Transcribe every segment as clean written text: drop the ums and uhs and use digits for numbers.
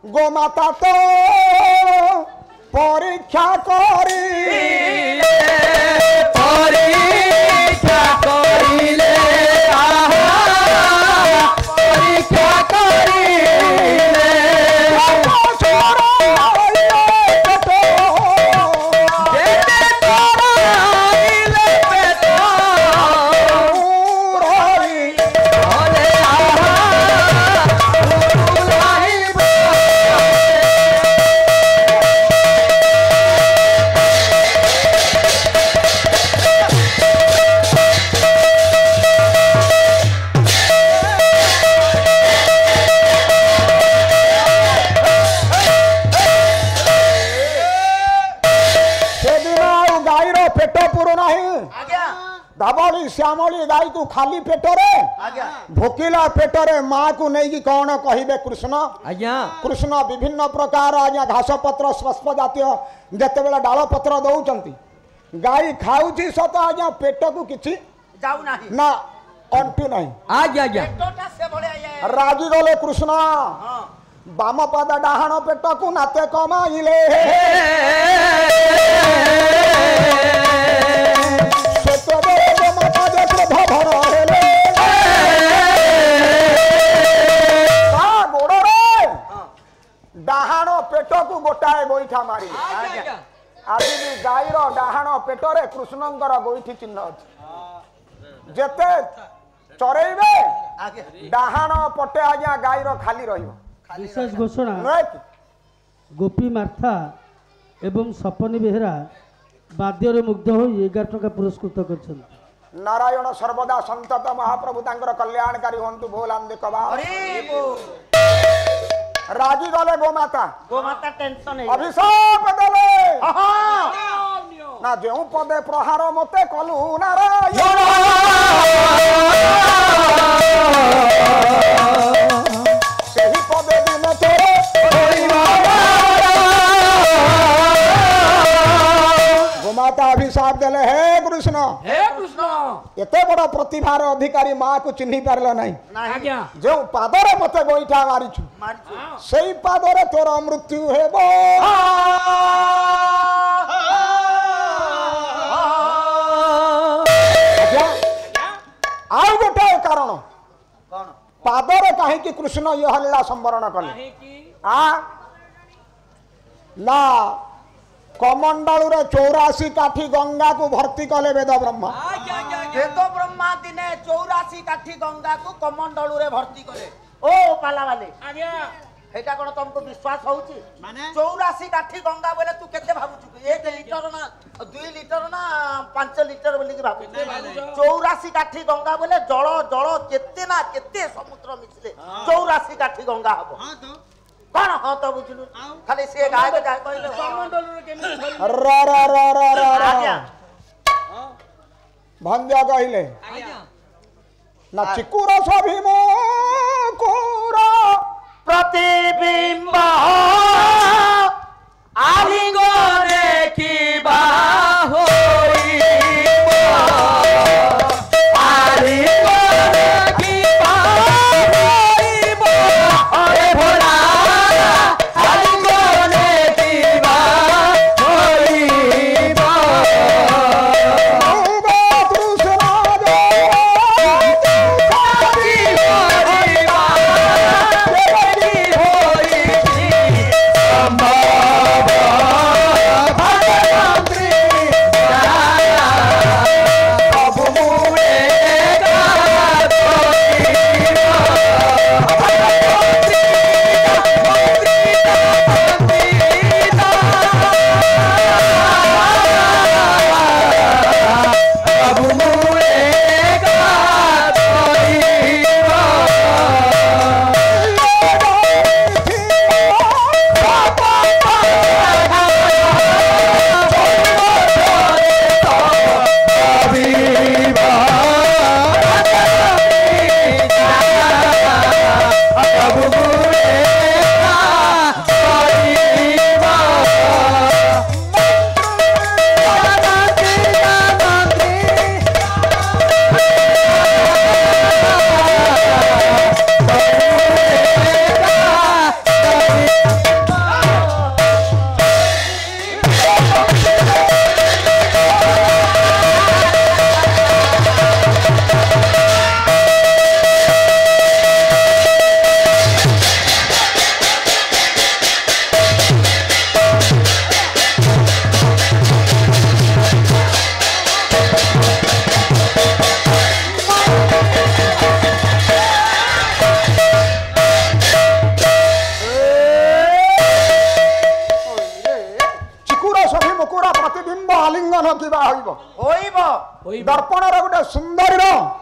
गोमाता तो परीक्षा करी परीक्षा करिले परीक्षा करिले धवली श्यामली गाई तू खाली पेटरे भोकिला पेटरे माँ को नहीं कौन कहे कृष्ण आज्ञा कृष्ण विभिन्न प्रकार आज्ञा घास पत्र स्वस्प जातीय जिते बेला डाल पत्र दौरान गाई खाऊची सत आज्ञा पेट को किसी ना अंटू नहीं आज्ञा आज्ञा रागी गले कृष्ण बाम पाद डाहाण पेट को नाते कमाइले डाहाण पेट को गोटाए गोईठा मारी आज भी गाईर डाहाण पेटरे कृष्णंकर गोईठी चिन्ह अच्छे जेते चरेबे डाहाण पटे आज्ञा गाईर खाली रहिबो विशेष घोषणा गोपी मार्था एवं सपनी बेहरा बाद्य मुग्ध हो 11 टका पुरस्कृत कर नारायण सर्वदा संतत महाप्रभु तांकर कल्याणकारी हंतु भोलान देखबा राजी गले गोमाता टेंशन है अभिशाप देले ना जेउ पदे प्रहार मते कलु नारायण सेही पदे दिन तोरे गोमाता अभिशाप देले हे कृष्ण एते बड़ प्रतिभार अधिकारी माँ को चिन्ह पारल नहीं जो पादरे मते गोईठा मारिछु सेई पादरे तोर मृत्यु हेबो आउ गोटे कारण पादरे कहीं कृष्ण यह लीला संवरण कले ना कमंडलू 84 काठी गंगा को भर्ती कले वेद ब्रह्मा दिने 84 काठी गंगा को कमंडलू रे भर्ती करे ओ पाला वाले हेटा कोन तुमको विश्वास होउची माने 84 काठी गंगा बोले तू केते भाबुछु 1 लीटर ना 2 लीटर ना 5 लीटर बोली के भाबु 84 काठी गंगा बोले जल जल केते ना केते समुद्र मिसले 84 काठी गंगा हबो हां तो कौन हाँ तो बुझलु खाली से गाय के जाय कहले कमंडलू रे केमी रा रा रा रा रा भंजा कहले ना चिकुर सभिमो कुरा प्रतिबिंब आलिंगो देखिबा होइबो आलिंगो देखिबा होइबो अरे भोला आलिंगो देखिबा होइबो कृष्ण होइबा होइबो होइबो दर्पण रे गोटे सुंदर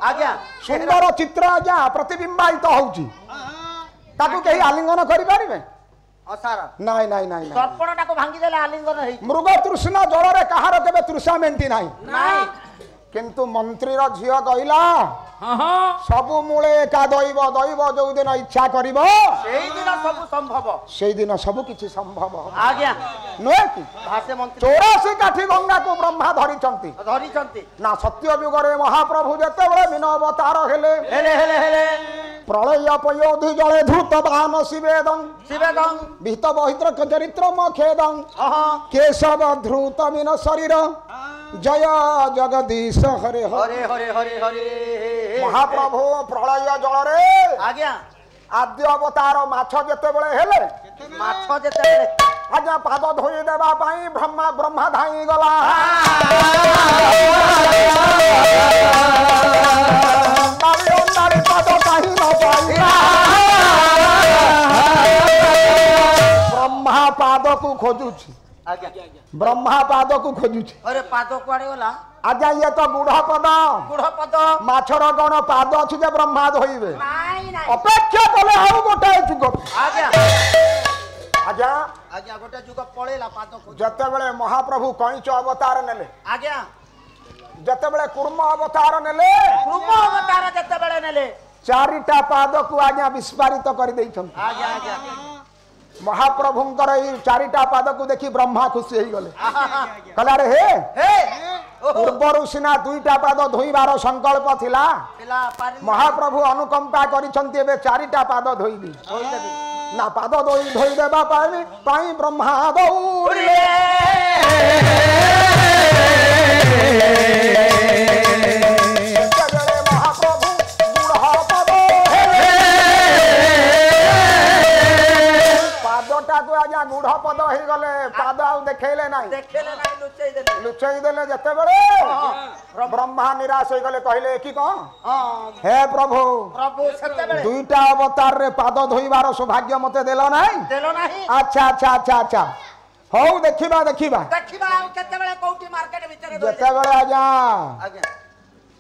आज्ञा सुंदर चित्र आज्ञा प्रतिबिंबित होउची ताकू केही आलिंगन करि पारिबे असार नाइ नाइ नाइ दर्पणटा को भांगी देले आलिंगन हेई मृग तृष्णा जल रे कहार केबे तृषा मेंटी नाही नाही किंतु मंत्री रो झियो कहिला सबु मूले एका दैव दैव जो दिन इच्छा करिवो सेई दिन सब किछि संभव आज्ञा नय कि भाषे मंत्री 84 काठी गंगा को ब्रह्मा धरिचंती ना सत्य युग रे महाप्रभु जते बळे मीन अवतार हेले प्रलय पयोधि जले धूत बान शिवेदं विहित बहित्र चरित्र मखेदं केशव धृत मीन शरीर जय जगदीश हरे हरे हरे हरे हरे महाप्रभु प्रलय जल रे आज्ञा आद्य अवतार माछ जते बळे हेले माछ जते बळे आज्ञा पाद धोई देबा पई ब्रह्मा धाई गला नारी पाद काही न पाई ब्रह्मा पाद को खोजुछि आज्ञा ब्रह्मा पाद को खोजुछि अरे पाद कुआडे गला आज्ञा ये तो गुढ़ पद माछर गण पाद अछि जे ब्रह्मा धोइबे अपेक्षा कले आउ गोटे जुग आज्ञा आज्ञा आज्ञा गोटे जुग पळेला पाद को जते बेले महाप्रभु कइच अवतार नेले आज्ञा जते बेले कुर्म अवतार नेले कुर्म अवतार जते बेले नेले चारिटा पाद को आज्ञा विस्फारित कर दैछन आज्ञा आज्ञा महाप्रभुंकर ई चारिटा पाद को देखि ब्रह्मा खुशी होई गले कहला रे हे पूर्वरु सिना दुईटा पाद धोइबार संकल्प थिला महाप्रभु अनुकंपा करिसंती एबे चारिटा पाद धोइबी ना पाद धोई देबा पाई ब्रह्मा दौड़िले महाप्रभु गुढ़ पद पादटा को आज्ञा गुढ़ पद हो गले पाद आउ देखेले नाही लुचई देले जते बेले ब्रह्मा निराश हो गले कहले कि कोन हे प्रभु सत्य बेले दुईटा अवतार रे पाद धोइबार सौभाग्य मते देलो नाही अच्छा अच्छा अच्छा अच्छा हौ देखिबा आ केते बेले कोठी मार्केट भीतर जते बेले आज्ञा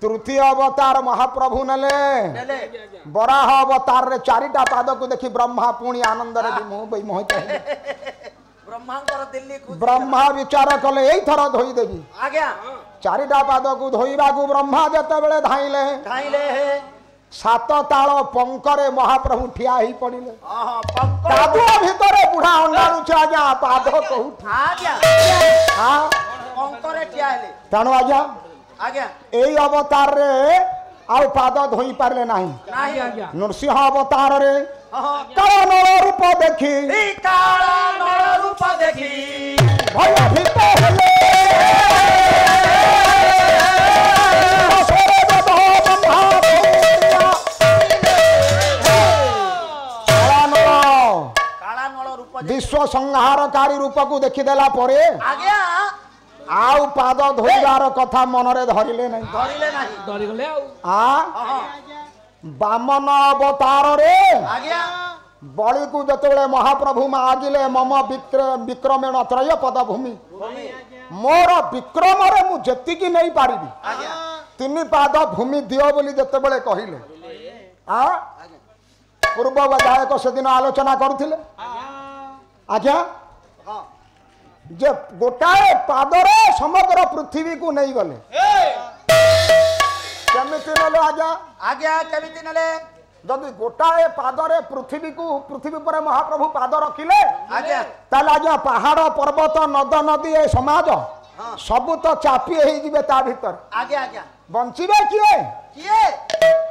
तृतीय अवतार महाप्रभु नेले बराह अवतार रे चारिटा पाद को देखि ब्रह्मा पुणी आनंद रे मोहित ब्रह्मांकर दिल्ली ब्रह्मा विचार कले एई थरा धोई देबी आज्ञा चारिटा पाद को धोइबा को ब्रह्मा जते बेले धाइले सात ताल पंकरे महाप्रभु ठिया ही पड़िले कादुआ भितरे बुढ़ा अंडारू छ आज्ञा पाद कहू आज्ञा हां पंकरे ठिया हेले तानो आज्ञा आज्ञा एई अवतार रे आउ पाद धोई पारले नाही आज्ञा नरसिंह अवतार रे काला नळ रूप देखी काला नळ रूप देखी भयभीत हेले विश्व संहारकारी रूप को देखी देला परे आज्ञा आउ पाद धोइबार कथा मनरे धरिले नहीं धरिले गले बामन अवतार रे आज्ञा बळी को जतबेले महाप्रभु मागिले मम विक्रमेण त्रय पद भूमि मोर विक्रम रे मु जति की नहीं पारिबी आज्ञा तीन पाद भूमि दियो बोली जतबेले कहिले पूर्व विधायक से दिन आलोचना करथिले आज्ञा जे गोटाए पादरे समग्र पृथ्वी को नहीं गले केमिति नले आज्ञा केमिति नले जदि गोटाए पादरे पृथ्वी पर महाप्रभु पाद रखिले आज्ञा ताले आज्ञा पहाड़ पर्वत नद नदी ए समाज सब तो चापी हे जिवे ता भीतर आज्ञा आज्ञा बंचिबे किए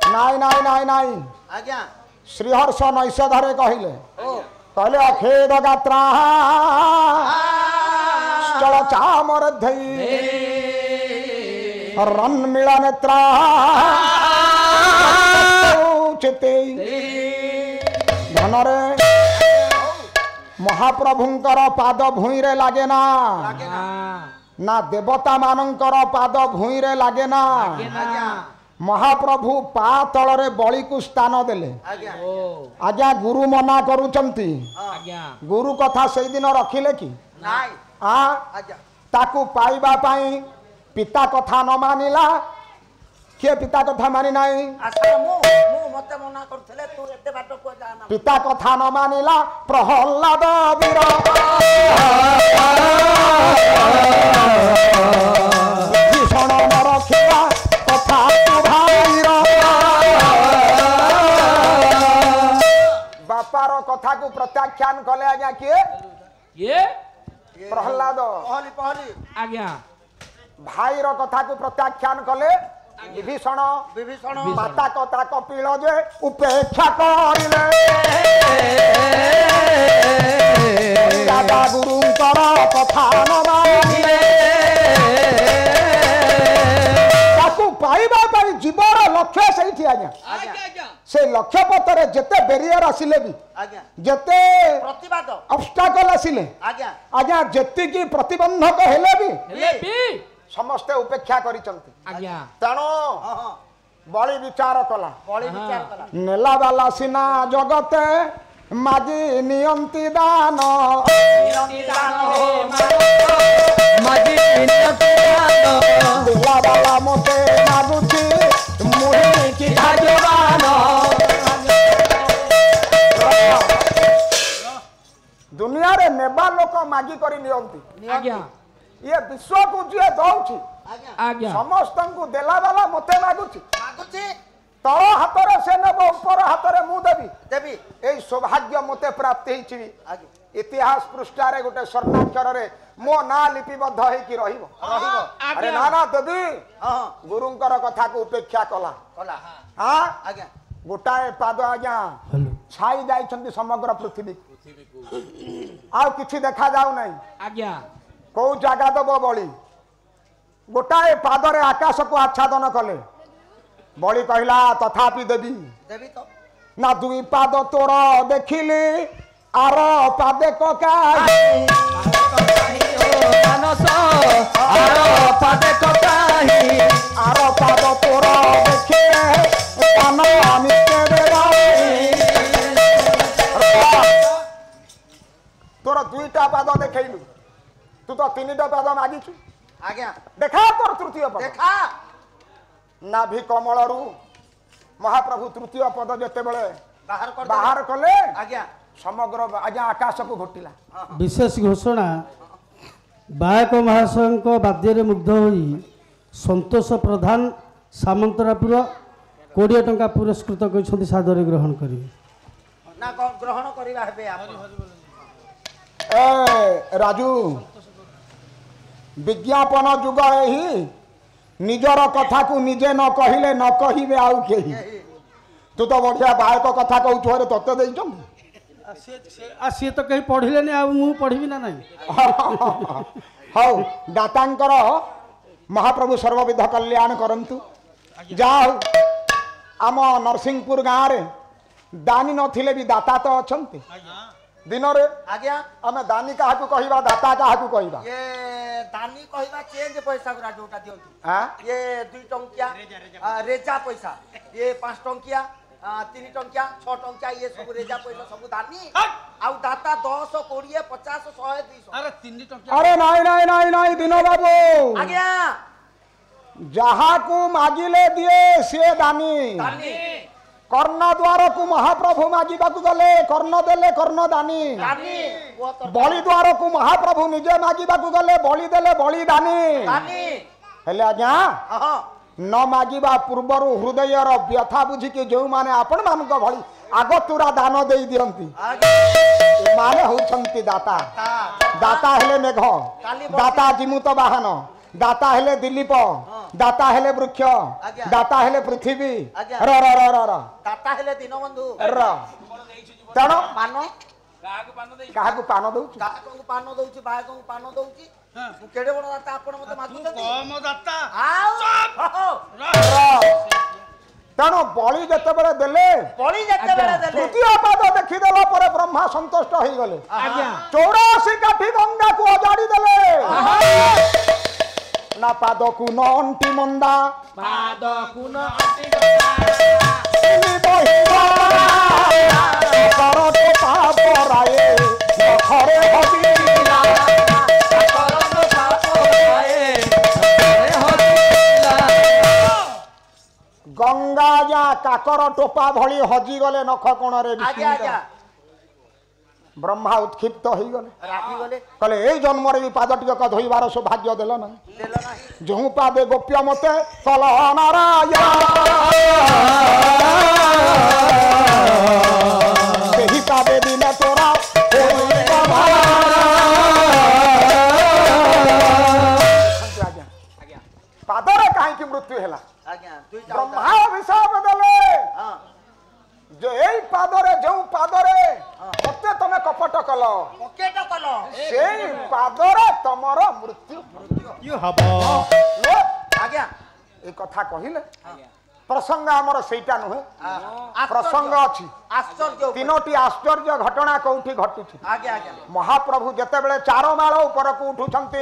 नाई नाई नाई नाई आज्ञा श्रीहर्ष नैषधरे कहले अखेद गात्रा चल चामर रन मिला नेत्रा चिते धनरे महाप्रभुंकर पाद भूई रे लागे ना देवता मानंकर पाद भूई रे लागे ना महाप्रभु पा तलरे बळी को स्थान देले आज्ञा गुरु मना करूचंती गुरु कथा से दिन रखिले कि ताकू पाइबा पाई पिता कथा न मानिला किए पिता कथा मानि नाही आशा मु मते मना करथले तू एते बाट को जाना पिता कथा न मानिला प्रहल्लाद वीर भीषण न रखिला कथा भाईर बापार कथा को प्रत्याख्यान कले आज्ञा किए ये प्रहल्लाद पहली पहली आज्ञा भाईर कथा को प्रत्याख्यान कले विभीषण विभीषण माता कथा कपिल जे उपेक्षा करिले दादा गुरुंकर कथा न मानिले ताकू पाइबा पाई जीवन लक्ष्य सही आज्ञा से लक्ष्य पथरे जेते बेरियर आसिले भी आज्ञा जेते प्रतिवाद ऑब्स्टाकल आसिले आज्ञा आज्ञा जेति की प्रतिबंधक हेले भी हेले भी समस्ते उपेक्षा करिसंती आज्ञा तेणु हां बड़ी विचार कला बड़ी विचार कला नेला वाला सिना जगते मागी नियंती दान माजी नियंत्रण नेला वाला मोते मागुची मुही की भाग्यवान दुनिया रे नेबा लोक मागी करी नियंती आज्ञा ये विश्व को जे दउची आज्ञा आज्ञा समस्त को देला वाला मोते मागुची मागुची तଳ ହାତରେ ସେ ନେବ ଉପର ହାତରେ ମୁଁ ଦେବି देवी ଏଇ ସୌଭାଗ୍ୟ ମୋତେ ପ୍ରାପ୍ତି ହେଇଛି आज्ञା ଇତିହାସ ପୃଷ୍ଠାରେ ଗୋଟେ ସ୍ୱର୍ଣ୍ଣାକ୍ଷରରେ ମୋ ନାଁ ଲିପିବଦ୍ଧ ହେଇକି ରହିବ ଆରେ ନା ନା ଦେବି हां ଗୁରୁଙ୍କର କଥାକୁ ଉପେକ୍ଷା କଲା कला ହଁ आज्ञा ଗୋଟାଏ ପାଦ ଆଜ୍ଞା ଛାଇ ଯାଇଛନ୍ତି ସମଗ୍ର ପୃଥିବୀକୁ ଆଉ କିଛି ଦେଖାଯାଉ ନାହିଁ आज्ञा କୋଉ ଜାଗା ଦେବ ବଳି ଗୋଟାଏ ପାଦରେ ଆକାଶକୁ ଆଚ୍ଛାଦନ କଲେ ବଳି କହିଲା ତଥାପି ଦେବି देवी तो ना दुई पाद तोर देखिली आर पादे कका मानस आरो पादे ककाही आर पाद तोर देखिले कान नित्य तोर दुईटा पाद देखैलु तू तो तीनटा पाद मागिछु आज्ञा देखा तोर तृतीय पद देखा नाभि कमलरू महाप्रभु तृतीय पद जेते बेले बाहर कर बाहर कले आज्ञा समग्र आज्ञा आकाश को घोटिला विशेष घोषणा बायक महाशय बाद्य मुग्ध होई संतोष प्रधान सामंतरापुर 20 टंका पुरस्कृत कर सादर ग्रहण करेंगे ना ग्रहण करिवा हेबे आप ए राजू विज्ञापन युग यही निजर कथा को निजे न कहिले न कहिबे आउ केही तू तो बढ़िया बायक कथा कहू रे तत्व देइछम सी तो कहीं पढ़िले नहीं आउ मु पढ़ी ना नहीं हौ दातांकर महाप्रभु सर्वविध कल्याण करंतु जाओ आम नरसिंहपुर गाँव रे दानी नथिले भी दाता तो अछंती दिन रे आज्ञा आमे दानी काहाकू कहिबा दाता काहाकू कहिबा ये दानी कहिबा चेंज पैसा गुरा जोटा दियंतु हां ये 2 टंकिया रेजा पैसा ये 5 टंकिया 3 टंकिया 6 टंकिया ये सब रेजा पैसा सब दानी आउ दाता 10 20 50 100 200 अरे 3 टंकिया अरे नाई नाई नाई नाई दिनो बाबू आज्ञा जहा को मागिले दिए से दानी दानी कर्ण द्वार को महाप्रभु मागिबा को गले कर्ण देले कर्ण दानी दानी वो तो बलि द्वार को महाप्रभु निजे मागिबा को गले बलि देले बलि दानी दानी हेले आज्ञा हां न मागिबा पूर्वरु हृदयर व्यथा बुझी के जो माने आपण मानक भली आगतुरा दान देई दियंती आज्ञा माने होछंती दाता दाता हेले मेघ दाता जिमुत वाहन दाता हेले दिलीप दाता हेले वृक्ष दाता हेले पृथ्वी र र र र दाता हेले दीनबंधु र तण पान काहाकू पान दउछ काको पान दउची बायको पान दउची मु केडे बड़ दाता आपण मते मागुछथि कम दाता आउ तण बलि जते बेले देले बळी जते बेले देले तृतीय पाद देखि देला पर ब्रह्मा संतुष्ट होई गले आज्ञा 84 काठी गंगा को अजाड़ी देले ना पाद को न अंटी मंदा पाद कुन इनी बहिवा करते पाप राये नखरे हबीला करन पाप आए ଗଙ୍ଗା ଆଜ୍ଞା କାକର ଟୋପା ଭଳି ହଜିଗଲେ ନଖ କୋଣରେ ଆଜ୍ଞା ଆଜ୍ଞା ବ୍ରହ୍ମା ଉତ୍କ୍ଷିପ୍ତ ହେଇଗଲେ ରାଗିଗଲେ କହିଲେ ଏଇ ଜନ୍ମରେ ବି ପାଦ ଟିକକ ଧୋଇବାର ସୌଭାଗ୍ୟ ଦେଲ ନାହିଁ ଦେଲ ନାହିଁ ଯେଉଁ ପାଦେ ଗୋପ୍ୟ ମତେ କଲ ନାରାୟଣ ସେହି ପାଦେ ଦିନେ ତୋରା ପାଦରେ କାହିଁକି ମୃତ୍ୟୁ ହେଲା ଆଜ୍ଞା ଦୁଇଟା ବ୍ରହ୍ମା ଅଭିଶାପ ଦେଲେ ହଁ ଯେ ଏଇ ପାଦରେ ଯେଉଁ ପାଦରେ ମତେ ତମେ କପଟ କଲ ପକେଟ କଲ ସେଇ ପାଦରେ ତମର ମୃତ୍ୟୁ ଆଜ୍ଞା এই কথা কহিলে প্রসঙ্গ আমার সেইটা নুহে প্রসঙ্গ অছি আশ্চর্য তিনোটি আশ্চর্য ঘটনা কোউঠি ঘটুছি আজ্ঞা আজ্ঞা মহাপ্রভু যেতেবেলে চারমাଳ উপরকু উঠুছন্তি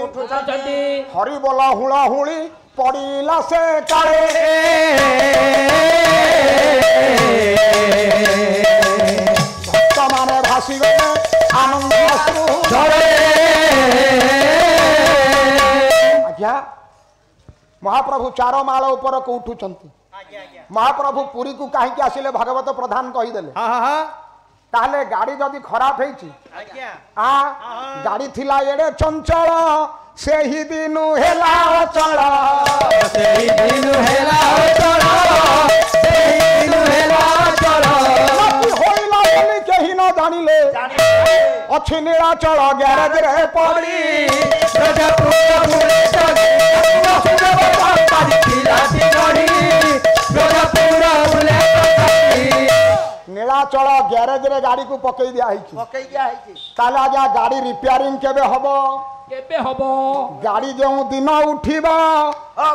হরি বল হুল হুলি পড়িলা সে কালে ভক্ত মানে ভাসি গলে আনন্দ অশ্রু ঝরে আজ্ঞা মহাপ্রভু চারমাଳ উপরকু উঠুছন্তি মহাপ্রভু পুরী কু কাহিকি আসিলে ভাগবত প্রধান কহিদেলে তাহলে গাড়ি যদি খারাপ হয়েছি গাড়ি থিলা এড়ে চঞ্চল সেই দিনু হেলা অচল সেই দিনু হেলা অচল সেই দিনু হেলা অচল হইলা বলি কেহি ন জানিলে অছি নীলাচল গ্যারেজ রে পড়ি নীলাচল গ্যারেজ রে গাড়ি কু পকাই দিয়া হইছি তাহলে আজ গাড়ি রিপেয়ারিং কেবে হব গাড়ি যেউ দিন উঠিব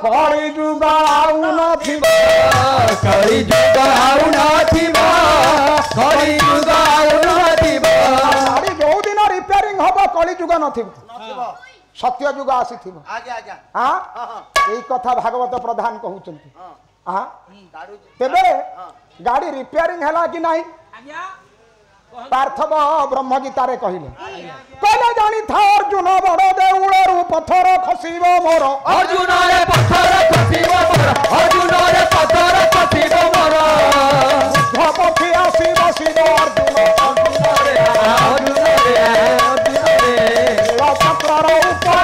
কলি যুগ আউ নথিব কলি যুগ আউ নথিব কলি যুগ আউ নথিব গাড়ি যেউ দিন রিপেয়ারিং হব কলি যুগ নথিব সত্য যুগ আসিথিব হ্যাঁ এই কথা ভাগবত প্রধান কহুচন্তি হ্যাঁ তেবে গাড়ি রিপেয়ারিং হেলা কি নাই পার্থব ব্রহ্মগীতারে কহিলে কইলে জানি থা অর্জুন বড় দেউলরু পথর খসিব মোর অর্জুনরে পথর খসিব মোর অর্জুনরে পথর খসিব মোর ধপথি আসিব শিব অর্জুন অর্জুনরে অর্জুনরে অর্জুনরে চক্রর উপর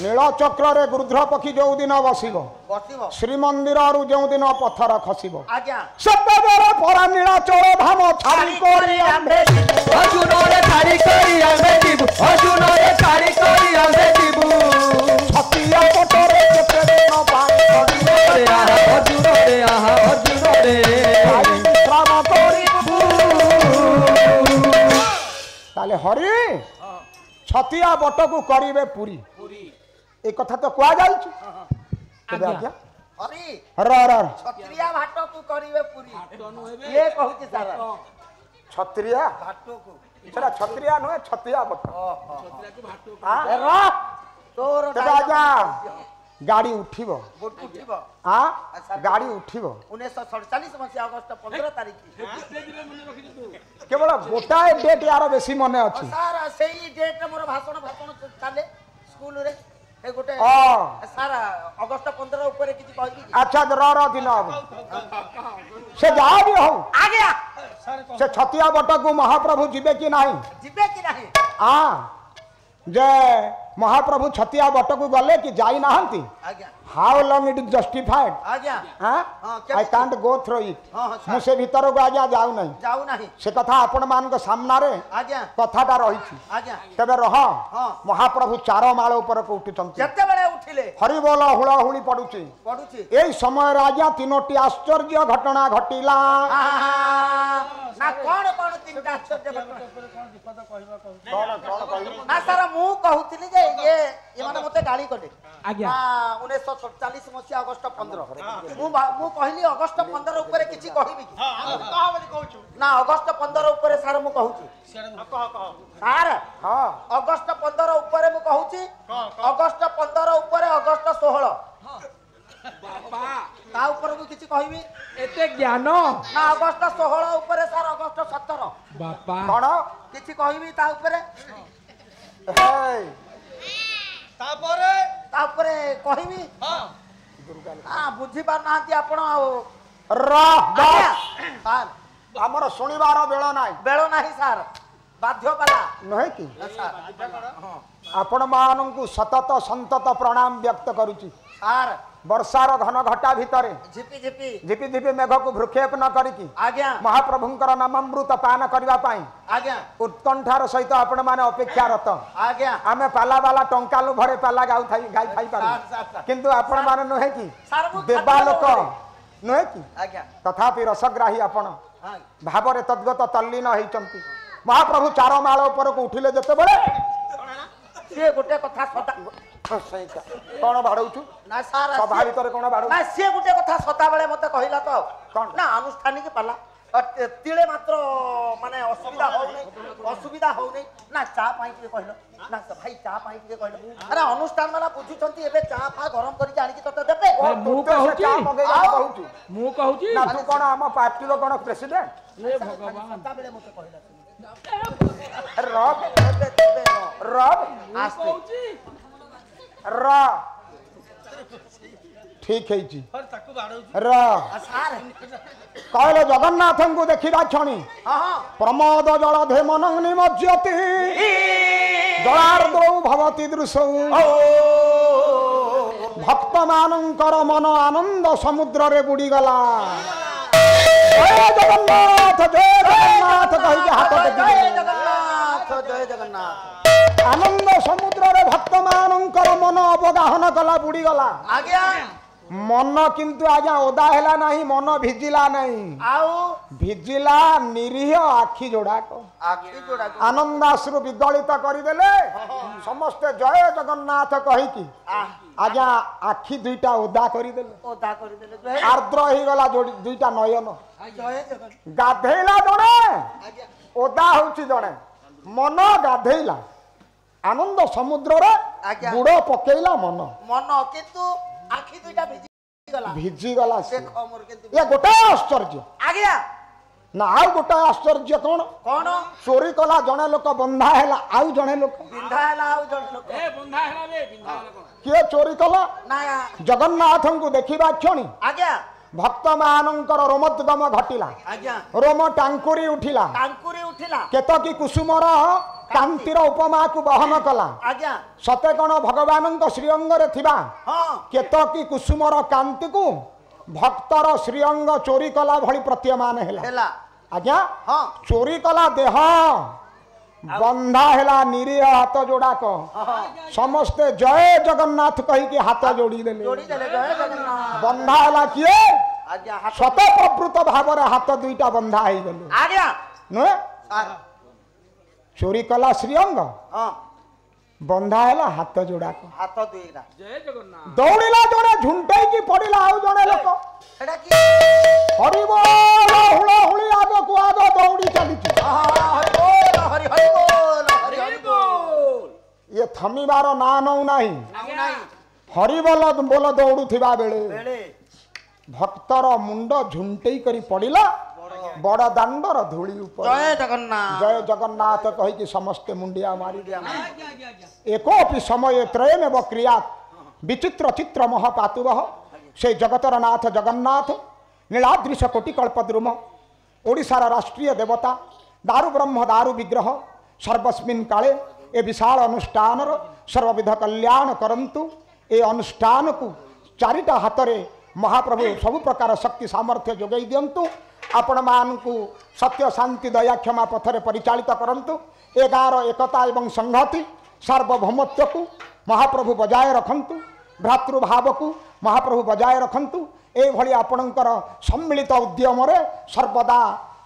নীলচক্রে গৃধ্র পক্ষী যেদিন বসিব শ্রীমন্দির যেদিন পথর খসিব সেতবেলে পরা নীলাচল ধাম ছাড়ি করি আম্ভে অর্জুনরে ছাড়ি করি আম্ভে ଯିବୁ অর্জুনরে ছাড়ি করি আম্ভে ଯିବୁ ছতিয়া পটরে কেতে দিন পাই অর্জুনরে আহা অর্জুনরে আহা অর্জুনরে শ্রাম করিবু তাহলে হরি ছতিয়া বটকু করিবে পুরী এই কথা তো কোয়া যাইছে তবে আজ্ঞা হরি র র ছত্রিয়া ভাটকু করিবে পুরী ইয়ে কହୁଛି ସାରା ছত্রিয়া ভাটকু সেটা ছত্রিয়া নয় ছতিয়া বট ছত্রিয়াকু ভাটকু র তোর তবে আজ্ঞা গাড়ি উঠিব উঠিব গাড়ি উঠিব 1947 মସିହା ଅଗଷ୍ଟ 15 ତାରିଖ কেবল গোটাଏ ডেট ইয়ার বেশি মনে আছে স্যার সেই ডেট মোর ভাষণ চালে স্কুল রে এ গোটে স্যার অগষ্ট 15 উপরে কিছু কইবি আচ্ছা র দিন হব সে যা বি হও আজ্ঞা সে ছতিয়া বটকু মহাপ্রভু ଯିବେ কি নাই ଯିବେ কি ନାହିଁ যে মহাপ্রভু ছতিয়া বটকু গলে কি যাই নাহান্তি আজ্ঞা হাউ লং ইট ইজ জস্টিফাইড আজ্ঞা I can't go through it মু সে ভিতরকু আজ্ঞা যাও নাই সে কথা আপন মানক সামনারে আজ্ঞা কথাটা রহিছি আজ্ঞা তবে রহ মহাপ্রভু চার মাଳ উপরকু উঠিছন্তি যেতেবেলে উঠিলে হরি বল হুড়হুড়ি পড়ুছি এই সময়ের আজ্ঞা তিনোটি আশ্চর্য ঘটনা ঘটিলা না কোন কোন তিনটা আশ্চর্য ঘটনা না স্যার মু কহুଥିଲି যে এমানে মতে গালি কলে আজ্ঞা 1947 মସିହା ଅଗଷ୍ଟ 15 ମୁଁ କହିଲି ଅଗଷ୍ଟ 15 ଉପରେ କିଛି କହିବି କି ନା ଅଗଷ୍ଟ 15 ଉପରେ ସାର୍ ମୁଁ କହୁଛି ସାର୍ ଅଗଷ୍ଟ 15 ଉପରେ ମୁଁ କହୁଛି ଅଗଷ୍ଟ 15 ଉପରେ ଅଗଷ୍ଟ 16 ତା ଉପରକୁ କିଛି କହିବି ଏତେ ଜ୍ଞାନ ନା ଅଗଷ୍ଟ 16 ଉପରେ ସାର୍ ଅଗଷ୍ଟ 17 ବାପା କଣ କିଛି କହିବି ତା ଉପରେ ତାପରେ କହିବି बुझी पार ना आपण सार आमर शुणिबार बेल ना बेल ना सार बाध्य पाला नुहे कि आपण मानू सतत संतत प्रणाम व्यक्त करुची सार वर्षार घन घटा भितर झिपी झिपी झिपी झिपी मेघ को भ्रुक्षेप न करिकी आज्ञा महाप्रभुंकर नामामृत पान करबा पाई आज्ञा उत्कंठार सहित आपण माने अपेक्षारत आज्ञा आमे पाला बाला टंका लुभरे पाला गाउ थाई गाई थाई पार किंतु आपण माने नुहे कि देवा लोक नुहे कि आज्ञा तथापि रसग्राही आपण भावरे तद्गत तल्लीन होइचंती महाप्रभु चार माळ ऊपर को उठिले जते बळे से गोटे कथा सदा कौन भाड़ू ना सार सभा भीतर कौन भाड़ू ना से गोटे कथा सदा बेले मते कहिला तो कौन ना अनुष्ठानिक पाला तिले मात्र माने असुविधा हो नहीं ना चा पाई के कहलो ना भाई चा पाई के कहलो अरे अनुष्ठान वाला बुझुचंती एबे चा फा गरम करी आनी की तते देबे मु कहूची चा मगेला कहूची मु कहूची ना तू कोन हम पार्टी रो कोन प्रेसिडेंट ए भगवान सदा बेले मते कहिला रब रब आस्ते र ठीक है जी र सार कहले जगन्नाथ को देखिबा क्षणी हां हां प्रमोद जल धेमन निमज्जति जलार्द्रौ भवति दृशौ भक्त मानकर मन आनंद समुद्र रे बुड़ी गला जय जगन्नाथ कहि के हाथ टेकी जय जगन्नाथ आनंद समुद्र रे भक्त मानकर मन अवगाहन कला बुड़ी गला आज्ञा मन किंतु आज्ञा ओदा हैला नहीं मन भिजिला नहीं आउ भिजिला निरीह आखि जोड़ा को आखि जोड़ा आनंदाश्रु विगलित करदेले समस्त जय जगन्नाथ कहि की आज्ञा आखि दुईटा ओदा करदेले ओदा करदेले आर्द्र ही गला दुईटा नयन जय जगन्नाथ गाधेला जणे आज्ञा ओदा होची जणे मन गाधेला आनंद समुद्र रे बुड़ पकेला मन मन किंतु आखि दुईटा भिजी गला देखो मोर किंतु ये गोटे आश्चर्य आज्ञा ना आउ गोटे आश्चर्य कौन कौन चोरी कला जणे लोक बंधा हैला आउ जणे लोक बिंधा हैला आउ जणे लोक ए बंधा हैला बे बिंधा हैला किए चोरी कला ना जगन्नाथ को देखिबा क्षणी आज्ञा भक्त मानकर रोमोद्गम घटिला आज्ञा रोम टांकुरी उठिला केतकी कुसुमर कांतिर उपमा को बहन कला आज्ञा सते कौन भगवान श्रीअंग रे थिबा केतकी कुसुमर कांति को भक्तर श्रीअंग चोरी कला भली प्रतीयमान हैला आज्ञा चोरी कला देह बंधा हैला निरीह हाथ जोड़ा को समस्ते जय जगन्नाथ कही के हाथ जोड़ी देले बंधा हैला किए सत प्रवृत भाव हाथ दुईटा बंधा हो गले नुहे चोरी कला श्रीअंग बंधा हैला हाथ जोड़ा को हाथ दुईटा जय जगन्नाथ दौड़िला जणे झुंटई की पड़िला आउ जणे लोक एडा की हरि बोल हुला हुली आगो को आगो दौड़ी चली हरि बोल हरि हरि बोल हरि हरि बोल ये थमीबार ना नौ नाही हरि बोल बोल दौड़ू थिबा बेले भक्तर मुंड झुंटई करी पड़िला बड़ दांडर धूली ऊपर जय जगन्नाथ कही कि समस्ते मुंडिया मारी एकोपि समय त्रयमेव क्रियात विचित्र चित्र महापातुव से जगतर नाथ जगन्नाथ नीलाद्रिश कोटिकल्पद्रुम ओडिशार राष्ट्रीय देवता दारु ब्रह्म दारु विग्रह सर्वस्मिन् काले ए विशाल अनुष्ठान सर्वविध कल्याण करंतु ए अनुष्ठान को चारिटा हाथ महाप्रभु सबु प्रकार शक्ति सामर्थ्य जोगई दिंतु आपण मान को सत्य शांति दया क्षमा पथरे परिचालित करंतु ए गाँव एकता एवं संहति सार्वभौमत्व को महाप्रभु बजाय रखंतु भ्रातृभाव को महाप्रभु बजाय रखंतु ए भली आपणकर सम्मिलित उद्यम रे सर्वदा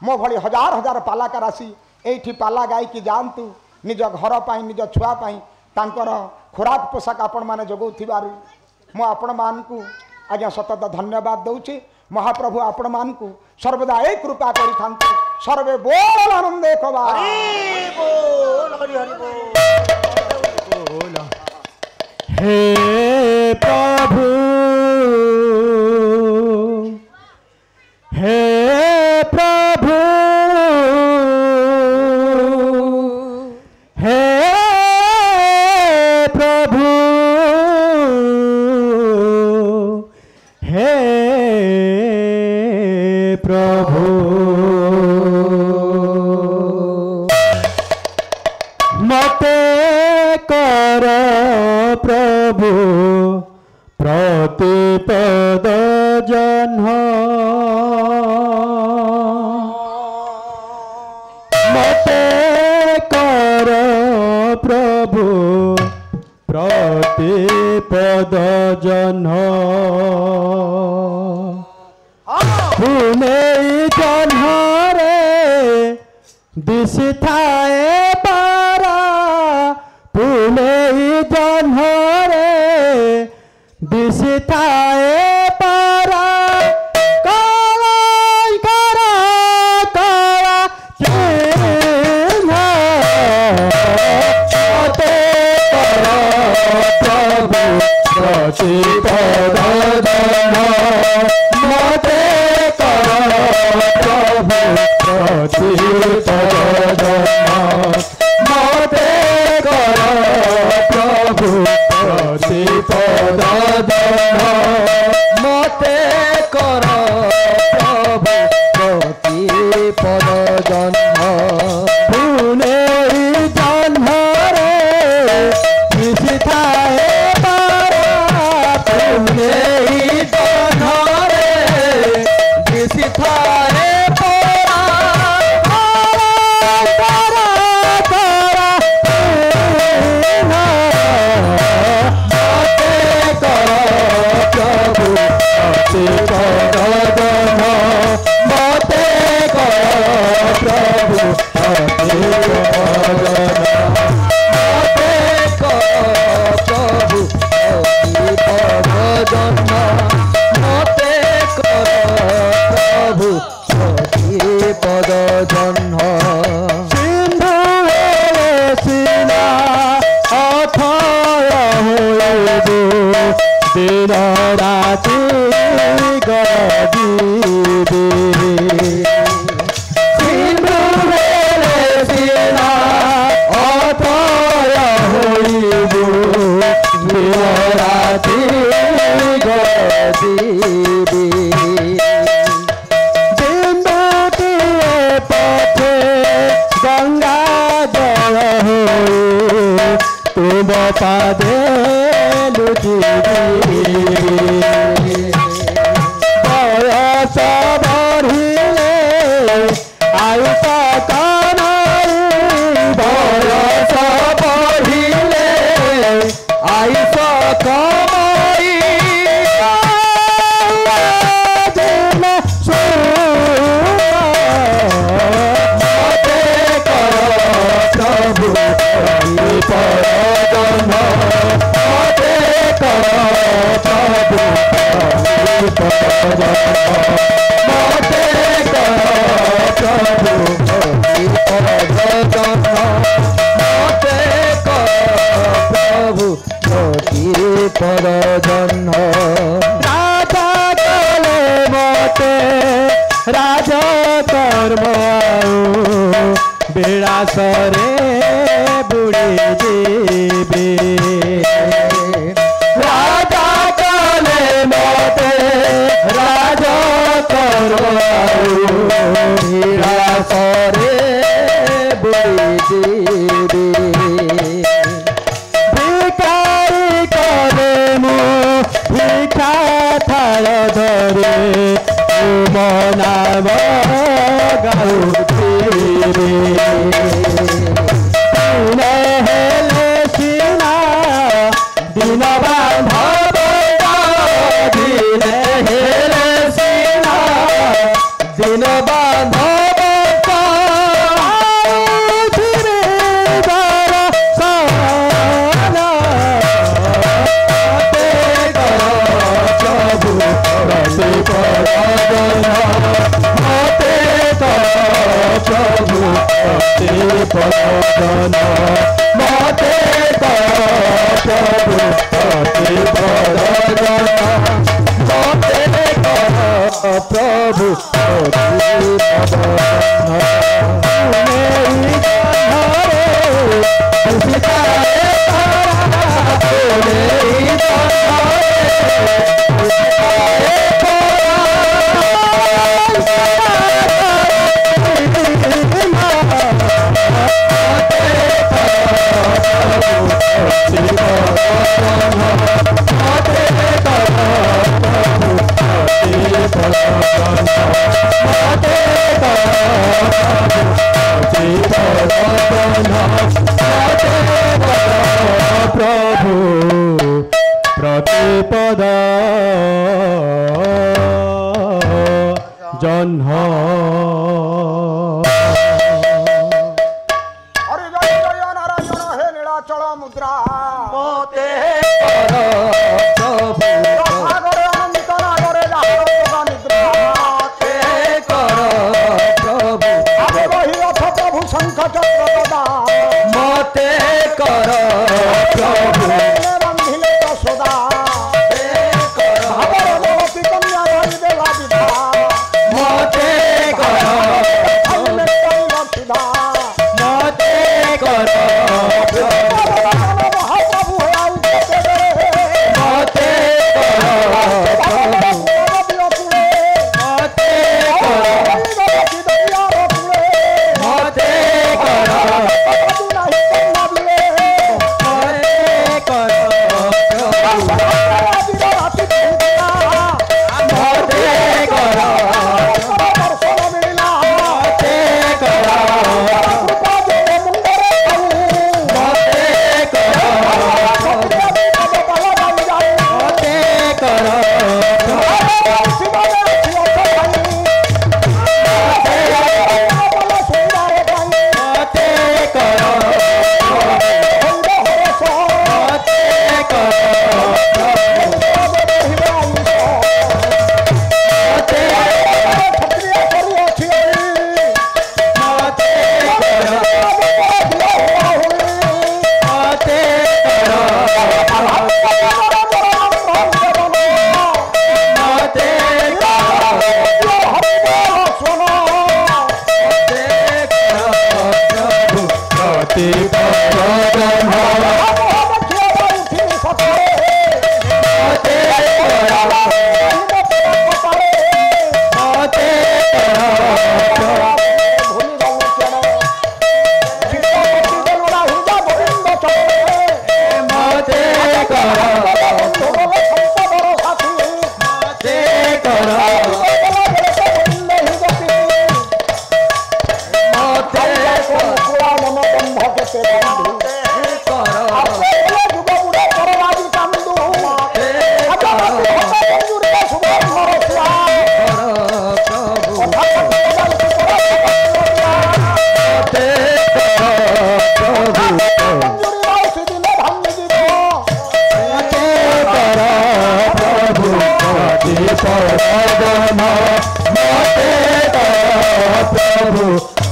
मो भली हजार हजार पालाकार आसी एठी पाला गायकी जातु निज घर पाई निज छुआ पाई तांकर खुराक पोशाक आपण माने जगौथिबारु मो आपण मान को आज्ञा सतत धन्यवाद दउची महाप्रभु आपण मान को सर्वदा एक कृपा करि थांतु सर्वे बोल आनंद एक बार हरि बोल हरि हरि बोल हे प्रभु हे प्रभु हे प्रभु प्रभु प्रतिपद जन्म पुणे जन्मरे दिशि थाए पारा पुणे जन्मरे दिशि थाए पारा मते कर प्रभु प्रतिपद मते कर प्रभु प्रतिपद मते कर प्रभु प्रतिपद जन्म पुणे जन्मरे किसी थाए पुणे जन्मरे किसी थाए पद जन्म सिंधु सिना अथय होइबो दिन राति गदिबे सिंधु सिना अथय होइबो दिन राति गदिबे गंगा जल हो तुम पादे बयस बढ़िले आयुष कम बयस बढ़िले आयुष कमाई प्रभु पर जन्म राजा कले मते राजा कर्म बेड़ासरे बुड़ी जीवे राजा कले मते राजा कर्म बेड़ासरे बुड़ी जीवे भिक्षा थाल धरे तुम नाम गाउथिबे तुने हेले सिना दिन बांधव दिने हेले सिना दिन बांधव प्रभु प्रतिपद मते प्रभु प्रतिपद मते प्रभु प्रभु प्रभु प्रतिपद जन्ह हरि जय जय नारायण हे नीलाचल मुद्रा मोते प्रभु सागरे अनंत नागरे जागरण निद्रा प्रभु आगे वही रथ प्रभु शंख चक्र गदा मते कर प्रभु बंधिले यशोदा भावर भगवती कन्या धरि देवा विधा मते कर अन्य कई रक्षिधा मते कर महाप्रभु है आउते मते कर मते कर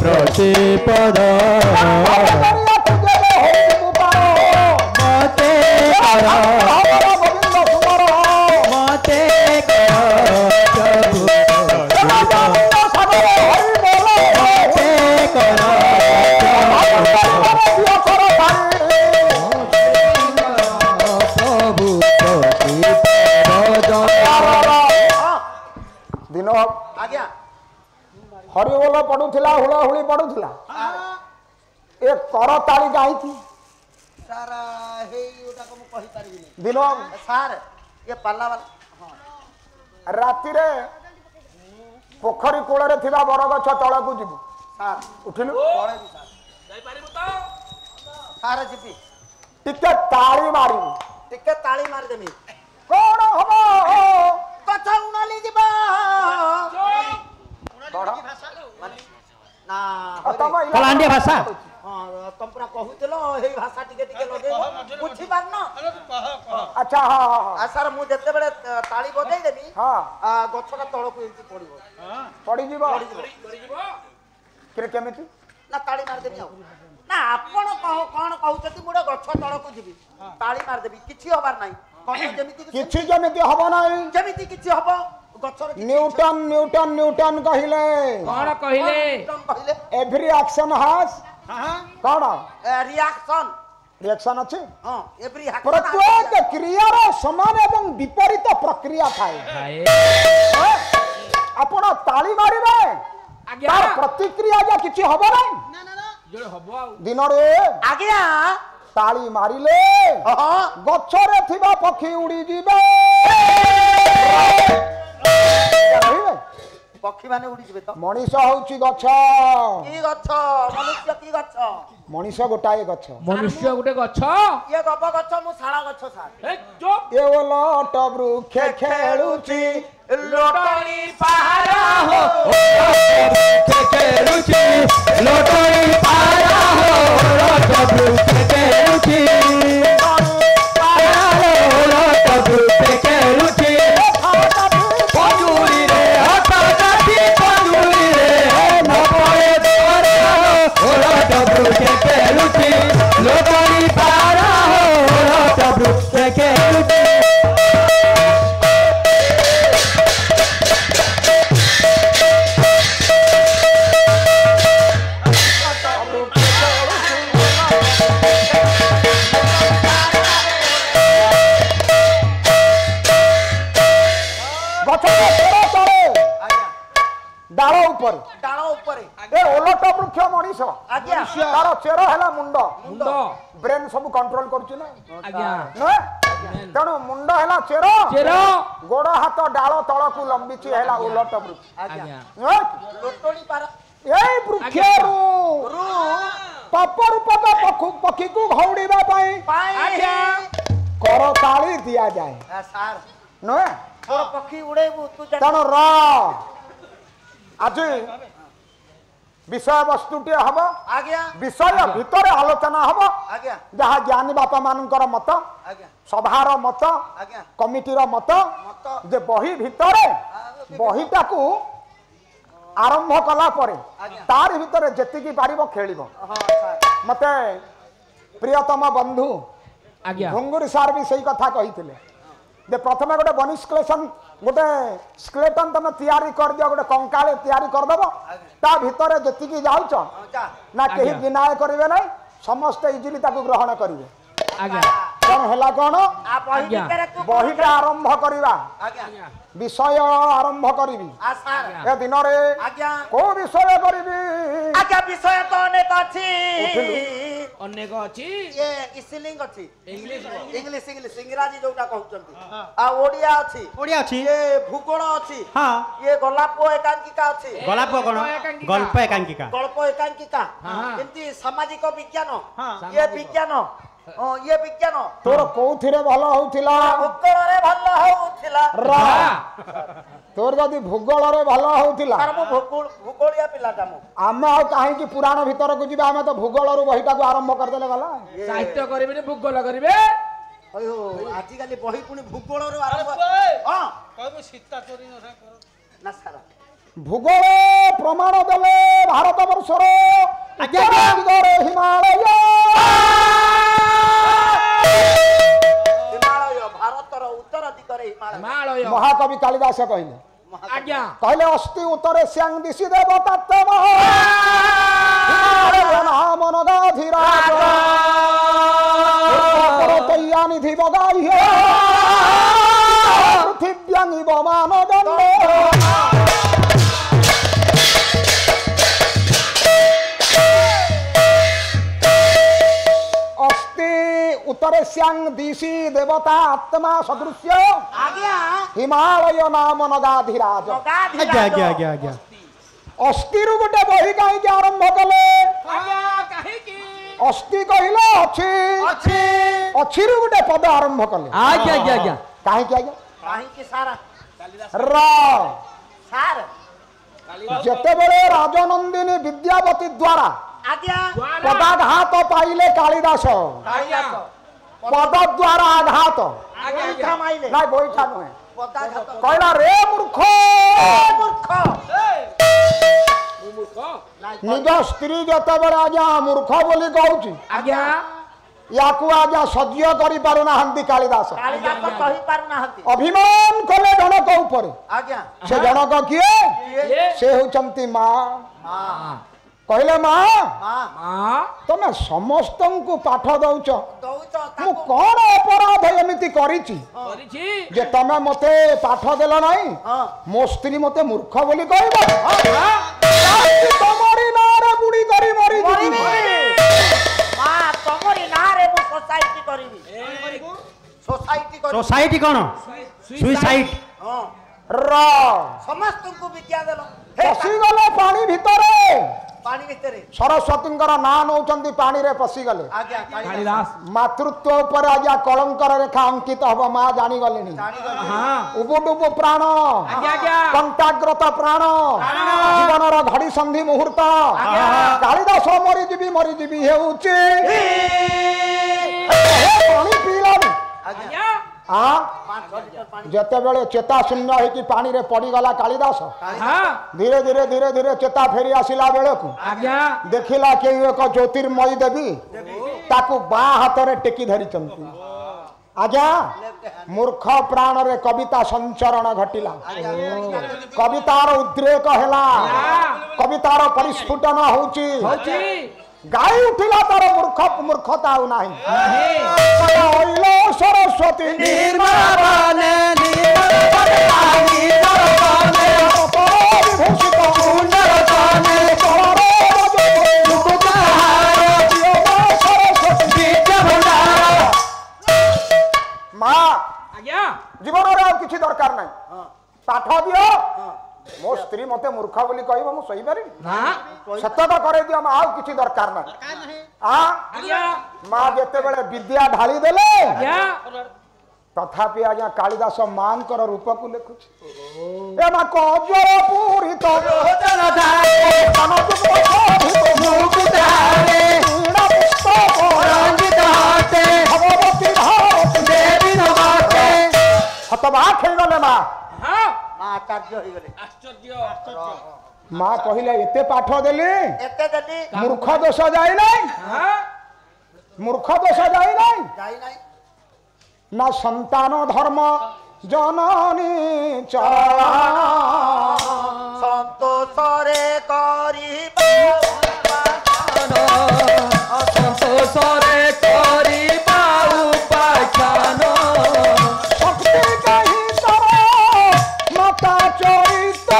प्रतिपद दिन आज्ञा हरिबोल पड़ुला हुलहुली पड़ुला ए करताली गाई सारा हे ओटा को कहि परिबिनी दिन सार ये पाल्ला वाला राति रे पोखरी कूल रे थिबा बरगछ तळ को जिबु सार उठिलु पळे भी सार ଯାଇ ପାରିବୁ ତ सार जिपी टिके ताली मारिबु टिके ताली मार देमी कोण हबो कथा उनाली जिबा ना कलांडिया भाषा हां तुम पूरा कहूतलो हे भाषा टिके टिके लगे बुझी पार न अच्छा हां हां आ सर मु जते बेले ताली बजाई देमी हां गछटा तळको एंती पड़िबो पड़ी जीवो କରିଯିବ कि केमिति ना ताली मार देमी ना आपण कोन कहउछती मुडे गछ तळको जिबी ताली मार देबी किछि होबार नाही कोन जेमिति किछि जेमिति हबो नाही जेमिति किछि हबो गछर न्यूटन न्यूटन न्यूटन कहिले କଣ କହିଲେ कहले every action has cone reaction reaction अछि हां एवरी प्रत्येक क्रियार समान एवं विपरीत प्रक्रिया थाए आपण ताली मारिबे ଆଜ୍ଞା तार प्रतिक्रिया जा किछि हबो नाही ଯୋଡେ ହବ ଆଉ दिन रे आज्ञा ताली मारिले हां गछरे थिबा पक्षी उड़ी जीवे रहिबे ପକ୍ଷୀ ମାନେ ଉଡି ଯିବେ ତ ମଣିଷ ହଉଛି ଗଛ କି ଗଛ ମନୁଷ୍ୟ କି ଗଛ ମଣିଷ ଗୋଟାଏ ଗଛ ମନୁଷ୍ୟ ଗୋଟେ ଗଛ ଇଏ ଗବ ଗଛ ମୁଁ ଶାଳ ଗଛ ସାର୍ ଏ ଚୁପ୍ ଏ ଓଲଟ ବୃକ୍ଷ ଖେଳୁଛି ଲୋଟଣି ପାହାର ହୋ ଖେଳୁଛି ଲୋଟଣି ପାରା ହୋ ରଟ ବୃକ୍ଷ ଖେଳୁଛି ରଟ ବୃକ୍ଷ ଖେଳୁଛି ପଞ୍ଜୁରୀରେ ହଟ କାଠି ପଞ୍ଜୁରୀରେ ନପଏ ଧରା ହୋ ରଟ ବୃକ୍ଷ ଖେଳୁଛି ଲୋଟଣି ପାରା ହୋ ରଟ ବୃକ୍ଷ ଖେଳୁଛି ଡାଳ ଉପରେ ଡାଳ ଉପରେ ଏ ଓଲଟ ବୃକ୍ଷ ମଣିଷ ଆଜ୍ଞା ତାର ଚେର ହେଲା ମୁଣ୍ଡ ମୁଣ୍ଡ ବ୍ରେନ୍ ସବୁ କଣ୍ଟ୍ରୋଲ କରୁଛି ନା ଆଜ୍ଞା ନୁହେଁ ତେଣୁ ମୁଣ୍ଡ ହେଲା ଚେର ଚେର ଗୋଡ ହାତ ଡାଳ ତଳକୁ ଲମ୍ବିଛି ହେଲା ଓଲଟ ବୃକ୍ଷ ଆଜ୍ଞା ନୁହେଁ ଲୋଟଣି ପାର ଏଇ ବୃକ୍ଷରୁ ପାପ ରୂପକ ପକ୍ଷୀକୁ ଘଉଡିବା ପାଇଁ ଆଜ୍ଞା କରତାଳି ଦିଆଯାଏ ସାର୍ ନୁହେଁ ତୋର ପକ୍ଷୀ ଉଡେଇବୁ ତୁ ତେଣୁ ଆଜି ବିଷୟବସ୍ତୁଟିଏ ହବ ଆଜ୍ଞା ବିଷୟ ଭିତରେ ଆଲୋଚନା ହବ ଆଜ୍ଞା ଯାହା ଜ୍ଞାନୀ ବାପା ମାନଙ୍କର ମତ ଆଜ୍ଞା ସଭାର ମତ ଆଜ୍ଞା କମିଟିର ମତ ମତ ଯେ ବହି ଭିତରେ ବହିଟାକୁ ଆରମ୍ଭ କଲା ପରେ ତାରି ଭିତରେ ଯେତିକି ପାରିବ ଖେଳିବ ହଁ ସାର୍ ମତେ ପ୍ରିୟତମ ବନ୍ଧୁ ଆଜ୍ଞା ଘୁଙ୍ଗୁରି ସାର୍ ବି ସେଇ କଥା କହିଥିଲେ ଯେ ପ୍ରଥମେ ଗୋଟେ ବନିଷ୍କ୍ଲେସନ ଗୋଟେ ସ୍କେଲେଟନ ତମେ ତૈयारी କରିଦିଅ ଗୋଟେ କଙ୍କାଳେ ତૈयारी କରିଦେବ ତା ଭିତରେ ଯେତିକି ଯାଉଛ ନା କେହି ବିନାୟ କରିବେ ନାହିଁ ସମସ୍ତେ ଇଜିଲି ତାକୁ ଗ୍ରହଣ କରିବେ ଆଜ୍ଞା କଣ ହେଲା କଣ ବହିଟା ଆରମ୍ଭ କରିବା ବିଷୟ ଆରମ୍ଭ କରିବି ଏ ଦିନରେ କୋଉ ବିଷୟ କରିବି ଆଜ୍ଞା ବିଷୟ ତ ଅନେକ ଅଛି ଅନେକ ଅଛି ଏ ଇଂଲିଶ ଅଛି ଇଂଲିଶ ଇଂଲିଶ ଇଂଲିଶ ଇଂରାଜୀ ଯୋଉଟା କହୁଛନ୍ତି ଆଉ ଓଡିଆ ଅଛି ଏ ଭୂଗୋଳ ଅଛି ଏ ଗୋଲାପ ଏକାଙ୍କିକା ଅଛି ଗୋଲାପ କଣ ଗଳ୍ପ ଏକାଙ୍କିକା ଗଳ୍ପ ଏକାଙ୍କିକା ଏମିତି ସାମାଜିକ ବିଜ୍ଞାନ ଏ ବିଜ୍ଞାନ ये विज्ञान तोर कोउथिरे भलो होउथिला भूगोल रे भलो होउथिला तोर जदी भूगोल रे भलो होउथिला तार मो भूगोलिया पिलाटा मो आमे आ काहे कि पुराण भीतर को जिबा आमे तो भूगोल रो बहिटा को आरंभ कर देले गला साहित्य करिबे ने भूगोल करिबे ओयो आजि काली बही पुनी भूगोल रो आरंभ हां कहबो सीता चोरी ना सारा भूगोल प्रमाण देले भारत वर्ष रो आज्ञा हिमालय महाकवि कालिदास कहले आज्ञा कहले अस्ति उत्तरे श्यांग दिशि देवता तम नाम नगाधिराज परतैया निधि बगाई पृथिव्यां इव मानदंड उत्तरे श्यांग दिशि देवता आत्मा सदृश्य हिमालय नाम नगाधिराज अस्थि रु गोटे बही कहीं आरंभ कले अस्थि कहले अच्छी रु गोटे पद आरंभ कले जेते बेले राजनंदिनी विद्यावती द्वारा पदाघात पाइले कालिदास पद द्वारा आघात ना बैठा नुहे कहला रे मूर्ख निज स्त्री जते बेले आज्ञा मूर्ख बोली कहूची याकू आज्ञा सह्य करि पारुना हंदी कालिदास अभिमान कले जनक ऊपर से जनक किए से होचंती मां कहले मां तमे समस्त को पाठ दउच मु कोन अपराध एमिति करिछि जे तमे मते पाठ देलो नाही मो स्त्री मते मूर्ख बोली कहबो तमरी नारे बुडी करी मरी मां तमरी नारे मु सोसाइटी करिवि सोसाइटी कोन सुसाइड हां र समस्त को विद्या देल पशिगले पानी भितरे पानी भितरे सरस्वतींकर नां नौचंदी पानी रे पशिगले आज्ञा कालिदास मातृत्व ऊपर आज्ञा कलंकर रेखा अंकित हब मां जानी गलेनी हाँ उबुडुबु प्राण आज्ञा आज्ञा कंटाग्रत प्राण जीवनर घड़ी संधि मुहूर्त कालिदास मरी जीवी हेउची पानी पीलन आज्ञा जेते बेले चेता शून्य होगी पानी रे पड़ीगला कालिदास हाँ धीरे धीरे धीरे धीरे चेता फेरी आसिला बेले को आज्ञा देखिला के एक ज्योतिर्मयी देवी ताकू बाँ हाथ रे टेकी धरी चंती आज्ञा मूर्ख प्राण रे कविता संचरण घटिला कवितार उद्रेक हैला कवितार परिस्फुटन होची गाई उठिला तार मूर्खता आउ नाही सरस्वती निर्मलाने जीवन किसी दरकार नहीं पाठ दियो मो स्त्री मते मूर्ख बोली कहब मु सही पारि सतत करे दियो आउ किसी दरकार नहीं माँ जेते बेले विद्या ढाली देले तथापि आज्ञा कालिदास मांकर रूप को लिखुछि ए मा कजर पूरित लोचन धारे मुकुट हारे वीणा पुष्प रंजित हाते भगवती भारत देवी नमाते हतबाक हे गले माँ आचार्य हो गले आश्चर्य माँ कहले एते पाठ देली एते देली मूर्ख दोष जाय नहीं मूर्ख दोष जाय नहीं ना संतान धर्म जननी चरण संतोष रे करी संतोष रे करी पाछानो भक्ति कही तर माता चरित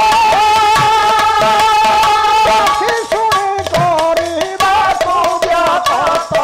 शुणी करिबा तो व्यापत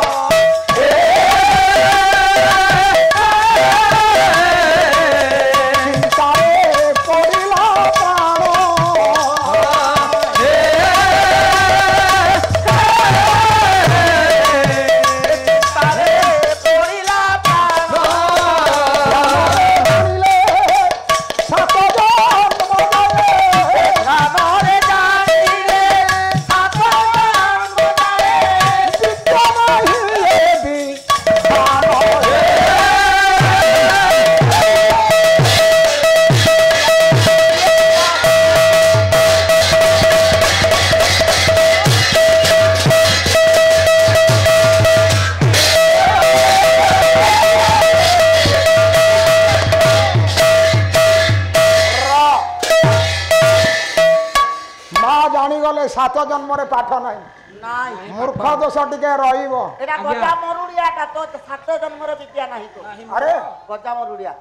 सात जन्म रे पाठ नहीं मूर्ख दोष टिके रहिबो एटा गजा मरुड़ियाटा तो सात जन्म रे विद्या नहीं तो अरे गजा मरुड़िया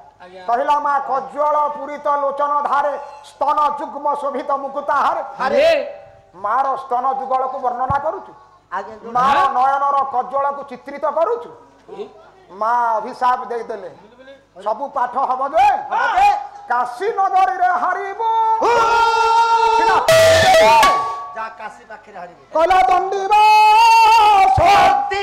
कहला मां कज्ज्वल पूरित लोचन धारे स्तन जुग्म शोभित मुकुता हारे अरे मार स्तन जुगल को वर्णना करूछु आगे मार नयन रो कज्ज्वल को चित्रित करूछु मां अभिशाप दे देले सबु पाठ हबो जे काशी नगरी रे हारिबो जा काशी पाखे हारिबो कला दंडीबा शक्ति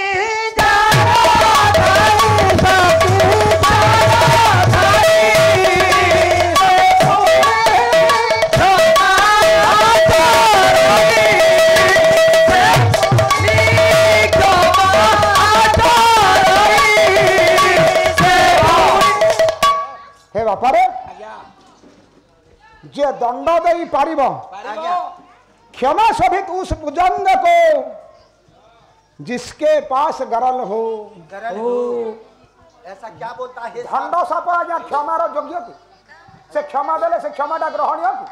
हे बापा रे जे दंड दे पारिबो क्षमा सभित उस भुजंग को जिसके पास गरल हो ऐसा क्या बोलता है दंड साप आज्ञा क्षमार योग्य की से क्षमा देले से क्षमाटा ग्रहणीय की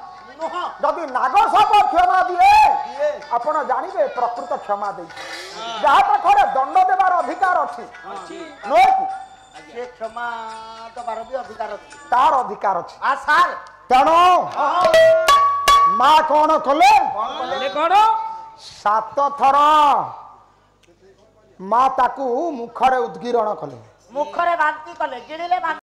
जदि नाग साप क्षमा दिए आपण जानिबे प्रकृत क्षमा दे जहा पाखरे दंड देवार अधिकार अछि नो से क्षमा दबार भी अधिकार अछि तार अधिकार अछि आ सार तेणु माँ कौन कले कौन 7 थर माँ ताकू मुखरे उद्गीरण कले मुखरे बांती कले गिणिले बांती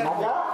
ଆଜ୍ଞା